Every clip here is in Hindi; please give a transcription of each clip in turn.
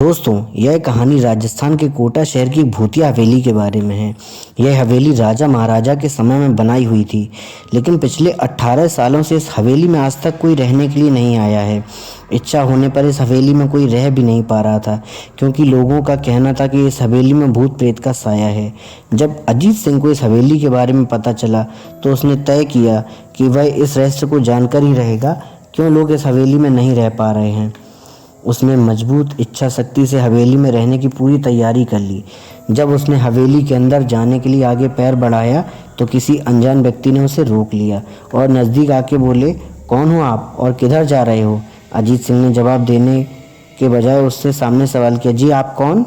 दोस्तों, यह कहानी राजस्थान के कोटा शहर की भूतिया हवेली के बारे में है। यह हवेली राजा महाराजा के समय में बनाई हुई थी, लेकिन पिछले 18 सालों से इस हवेली में आज तक कोई रहने के लिए नहीं आया है। इच्छा होने पर इस हवेली में कोई रह भी नहीं पा रहा था, क्योंकि लोगों का कहना था कि इस हवेली में भूत प्रेत का साया है। जब अजीत सिंह को इस हवेली के बारे में पता चला, तो उसने तय किया कि वह इस रहस्य को जानकर ही रहेगा, क्यों लोग इस हवेली में नहीं रह पा रहे हैं। उसने मजबूत इच्छा शक्ति से हवेली में रहने की पूरी तैयारी कर ली। जब उसने हवेली के अंदर जाने के लिए आगे पैर बढ़ाया, तो किसी अनजान व्यक्ति ने उसे रोक लिया और नज़दीक आके बोले, कौन हो आप और किधर जा रहे हो? अजीत सिंह ने जवाब देने के बजाय उससे सामने सवाल किया, जी आप कौन?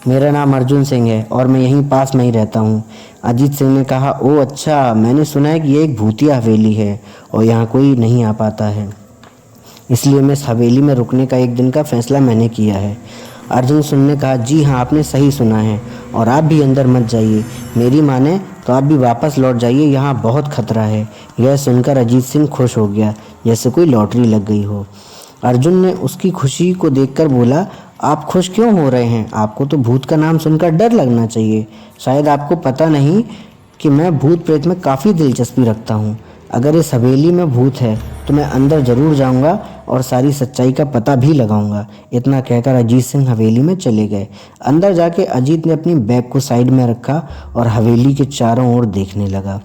मेरा नाम अर्जुन सिंह है और मैं यहीं पास में ही रहता हूँ। अजीत सिंह ने कहा, ओह अच्छा, मैंने सुना है कि ये एक भूतिया हवेली है और यहाँ कोई नहीं आ पाता है, इसलिए मैं इस हवेली में रुकने का एक दिन का फैसला मैंने किया है। अर्जुन सिंह ने कहा, जी हाँ, आपने सही सुना है और आप भी अंदर मत जाइए। मेरी माने तो आप भी वापस लौट जाइए, यहाँ बहुत खतरा है। यह सुनकर अजीत सिंह खुश हो गया, जैसे कोई लॉटरी लग गई हो। अर्जुन ने उसकी खुशी को देखकर बोला, आप खुश क्यों हो रहे हैं? आपको तो भूत का नाम सुनकर डर लगना चाहिए। शायद आपको पता नहीं कि मैं भूत प्रेत में काफ़ी दिलचस्पी रखता हूँ। अगर इस हवेली में भूत है तो मैं अंदर ज़रूर जाऊंगा और सारी सच्चाई का पता भी लगाऊंगा। इतना कहकर अजीत सिंह हवेली में चले गए। अंदर जाके अजीत ने अपनी बैग को साइड में रखा और हवेली के चारों ओर देखने लगा।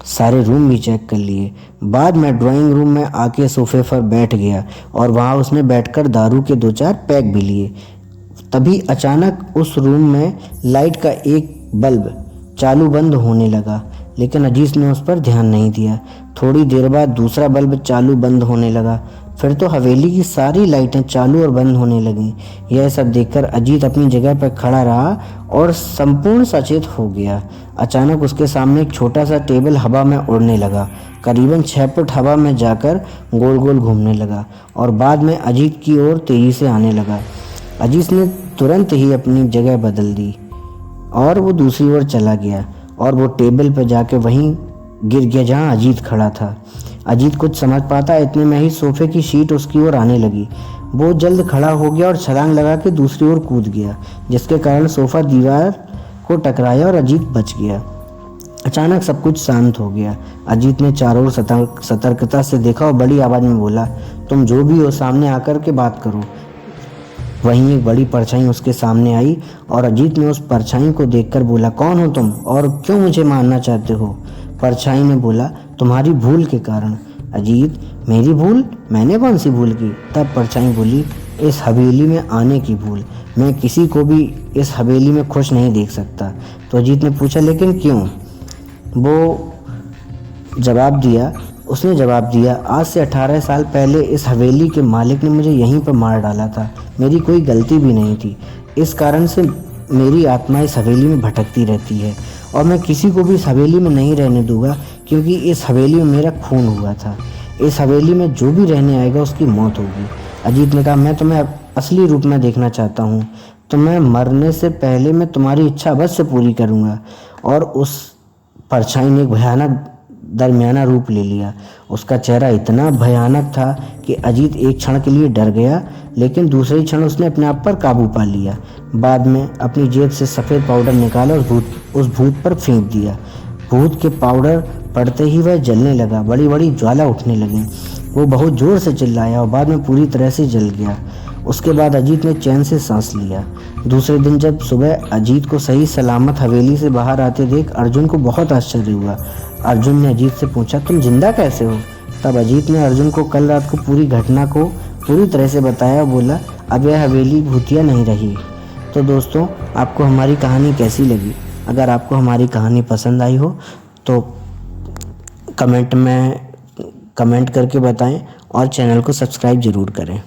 सारे रूम भी चेक कर लिए। बाद में ड्राइंग रूम में आके सोफे पर बैठ गया और वहाँ उसने बैठकर दारू के 2-4 पैक भी लिए। तभी अचानक उस रूम में लाइट का एक बल्ब चालू बंद होने लगा, लेकिन अजीत ने उस पर ध्यान नहीं दिया। थोड़ी देर बाद दूसरा बल्ब चालू बंद होने लगा, फिर तो हवेली की सारी लाइटें चालू और बंद होने लगीं। यह सब देखकर अजीत अपनी जगह पर खड़ा रहा और संपूर्ण सचेत हो गया। अचानक उसके सामने एक छोटा सा टेबल हवा में उड़ने लगा, करीबन 6 फुट हवा में जाकर गोल गोल घूमने लगा और बाद में अजीत की ओर तेजी से आने लगा। अजीत ने तुरंत ही अपनी जगह बदल दी और वो दूसरी ओर चला गया और वो टेबल पर जाके वहीं गिर गया जहां अजीत खड़ा था। अजीत कुछ समझ पाता इतने में ही सोफे की शीट उसकी ओर आने लगी। वो जल्द खड़ा हो गया और छलांग लगा के दूसरी ओर कूद गया, जिसके कारण सोफा दीवार को टकराया और अजीत बच गया। अचानक सब कुछ शांत हो गया। अजीत ने चारों ओर सतर्कता से देखा और बड़ी आवाज़ में बोला, तुम जो भी हो सामने आकर के बात करो। वहीं एक बड़ी परछाई उसके सामने आई और अजीत ने उस परछाई को देखकर बोला, कौन हो तुम और क्यों मुझे मारना चाहते हो? परछाई ने बोला, तुम्हारी भूल के कारण। अजीत, मेरी भूल? मैंने कौन सी भूल की? तब परछाई बोली, इस हवेली में आने की भूल। मैं किसी को भी इस हवेली में खुश नहीं देख सकता। तो अजीत ने पूछा, लेकिन क्यों? उसने जवाब दिया, आज से 18 साल पहले इस हवेली के मालिक ने मुझे यहीं पर मार डाला था। मेरी कोई गलती भी नहीं थी। इस कारण से मेरी आत्मा इस हवेली में भटकती रहती है और मैं किसी को भी इस हवेली में नहीं रहने दूंगा, क्योंकि इस हवेली में मेरा खून हुआ था। इस हवेली में जो भी रहने आएगा उसकी मौत होगी। अजीत ने कहा, मैं तुम्हें असली रूप में देखना चाहता हूँ, तो मैं मरने से पहले मैं तुम्हारी इच्छा अवश्य पूरी करूँगा। और उस परछाई ने एक भयानक दरमियाना रूप ले लिया। उसका चेहरा इतना भयानक था कि अजीत एक क्षण के लिए डर गया, लेकिन दूसरे क्षण उसने अपने आप पर काबू पा लिया। बाद में अपनी जेब से सफ़ेद पाउडर निकाला और उस भूत पर फेंक दिया। भूत के पाउडर पड़ते ही वह जलने लगा, बड़ी बड़ी ज्वाला उठने लगी। वो बहुत ज़ोर से चिल्लाया और बाद में पूरी तरह से जल गया। उसके बाद अजीत ने चैन से सांस लिया। दूसरे दिन जब सुबह अजीत को सही सलामत हवेली से बाहर आते देख अर्जुन को बहुत आश्चर्य हुआ। अर्जुन ने अजीत से पूछा, तुम जिंदा कैसे हो? तब अजीत ने अर्जुन को कल रात को पूरी घटना को पूरी तरह से बताया और बोला, अब यह हवेली भूतिया नहीं रही। तो दोस्तों, आपको हमारी कहानी कैसी लगी? अगर आपको हमारी कहानी पसंद आई हो तो कमेंट करके बताएं और चैनल को सब्सक्राइब ज़रूर करें।